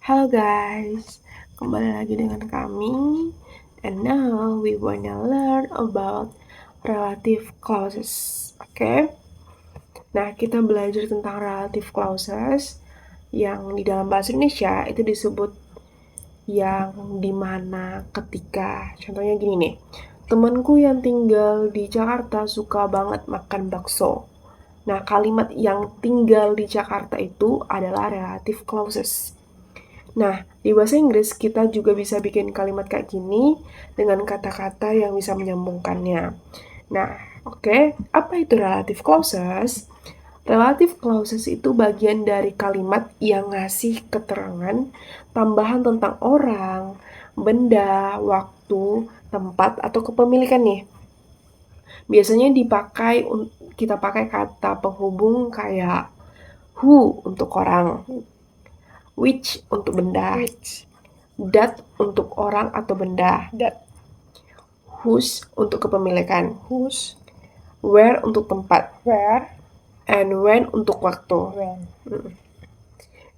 Halo guys, kembali lagi dengan kami. And now we wanna learn about relative clauses. Oke? Nah, kita belajar tentang relative clauses yang di dalam bahasa Indonesia itu disebut yang dimana ketika, contohnya gini nih, temanku yang tinggal di Jakarta suka banget makan bakso. Nah, kalimat yang tinggal di Jakarta itu adalah relative clauses. Nah, di bahasa Inggris kita juga bisa bikin kalimat kayak gini dengan kata-kata yang bisa menyambungkannya. Nah, oke, apa itu relative clauses? Relative clauses itu bagian dari kalimat yang ngasih keterangan tambahan tentang orang, benda, waktu, tempat, atau kepemilikan nih. Biasanya kita pakai kata penghubung kayak who untuk orang, which untuk benda, that untuk orang atau benda, whose untuk kepemilikan, where untuk tempat, and when untuk waktu.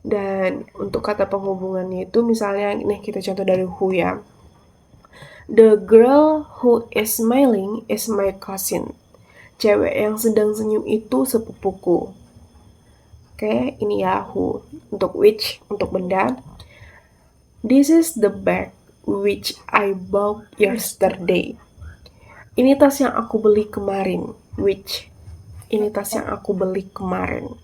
Dan untuk kata penghubungannya itu misalnya nih kita contoh dari who ya. The girl who is smiling is my cousin. Cewek yang sedang senyum itu sepupuku. Oke, ini ya who. Untuk which, untuk benda. This is the bag which I bought yesterday. Ini tas yang aku beli kemarin. Which. Ini tas yang aku beli kemarin.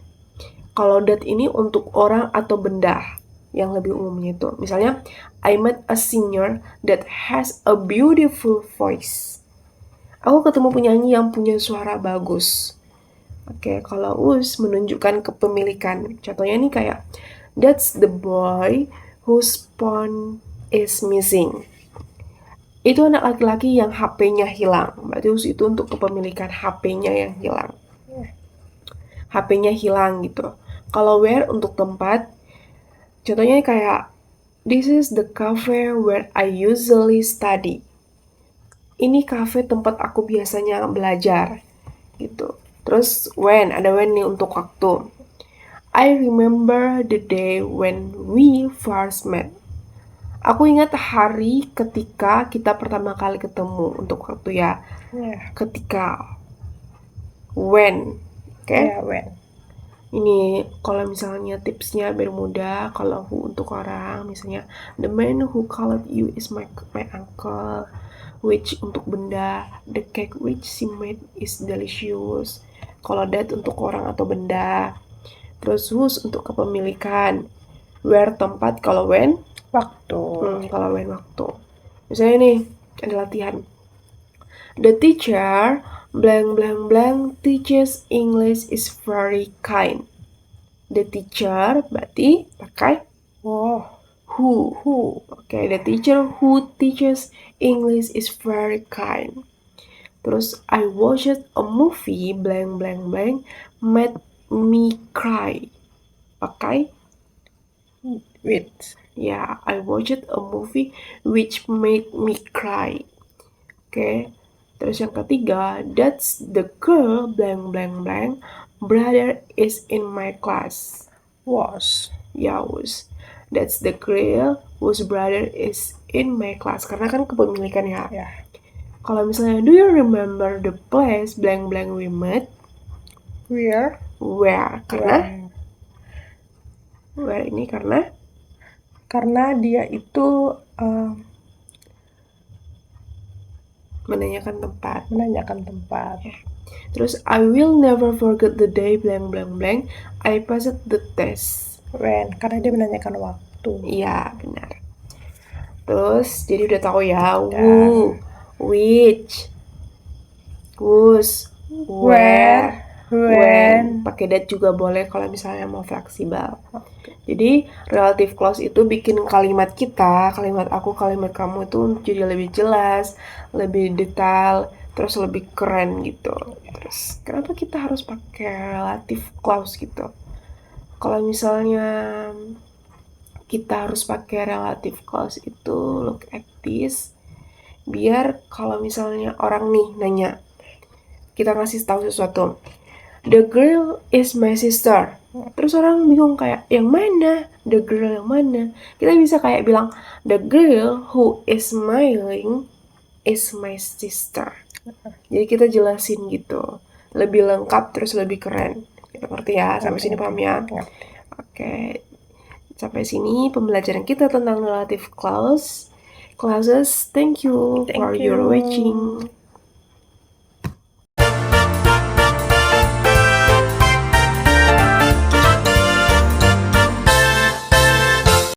Kalau that ini untuk orang atau benda yang lebih umumnya itu. Misalnya, I met a singer that has a beautiful voice. Aku ketemu penyanyi yang punya suara bagus. Oke, kalau us menunjukkan kepemilikan. Contohnya nih kayak, that's the boy whose phone is missing. Itu anak laki-laki yang HP-nya hilang. Berarti us itu untuk kepemilikan HP-nya yang hilang. HP-nya hilang gitu. Kalau where untuk tempat, contohnya kayak, this is the cafe where I usually study. Ini cafe tempat aku biasanya belajar gitu. Terus when, ada when nih untuk waktu. I remember the day when we first met. Aku ingat hari ketika kita pertama kali ketemu untuk waktu ya. Ketika. When. Oke? When. Ini kalau misalnya tipsnya biar mudah, kalau who untuk orang, misalnya the man who called you is my uncle. Which untuk benda, the cake which she made is delicious. Kalau that untuk orang atau benda. Terus whose untuk kepemilikan. Where tempat, kalau when Waktu. Kalau when waktu. Misalnya nih, ada latihan. The teacher blank blank blank teaches English is very kind. The teacher berarti pakai who. Okay, the teacher who teaches English is very kind. Terus I watched a movie blank blank blank made me cry. Pakai With. ya, I watched a movie which made me cry. Oke. Terus yang ketiga, that's the girl blank blank blank brother is in my class. Was. Ya, was. That's the girl whose brother is in my class. Karena kan kepemilikan ya. Kalau misalnya, do you remember the place blank blank we met? Where. Karena where ini karena dia itu menanyakan tempat. Terus I will never forget the day blank blank blank I passed the test. When. Karena dia menanyakan waktu. Iya, benar. Terus jadi udah tahu ya, who, which, whose, where, when. Pakai that juga boleh kalau misalnya mau fleksibel. Jadi relative clause itu bikin kalimat kita, kalimat aku, kalimat kamu itu jadi lebih jelas, lebih detail, terus lebih keren gitu. Terus kenapa kita harus pakai relative clause gitu? Kalau misalnya kita harus pakai relative clause itu, look at this. Biar kalau misalnya orang nih nanya, kita ngasih tahu sesuatu. The girl is my sister. Terus orang bingung kayak yang mana? The girl yang mana? Kita bisa kayak bilang the girl who is smiling is my sister. Jadi kita jelasin gitu. Lebih lengkap terus lebih keren. Kita ngerti ya? Sampai sini paham ya? Oke. Sampai sini pembelajaran kita tentang relative clauses. Thank you for your watching.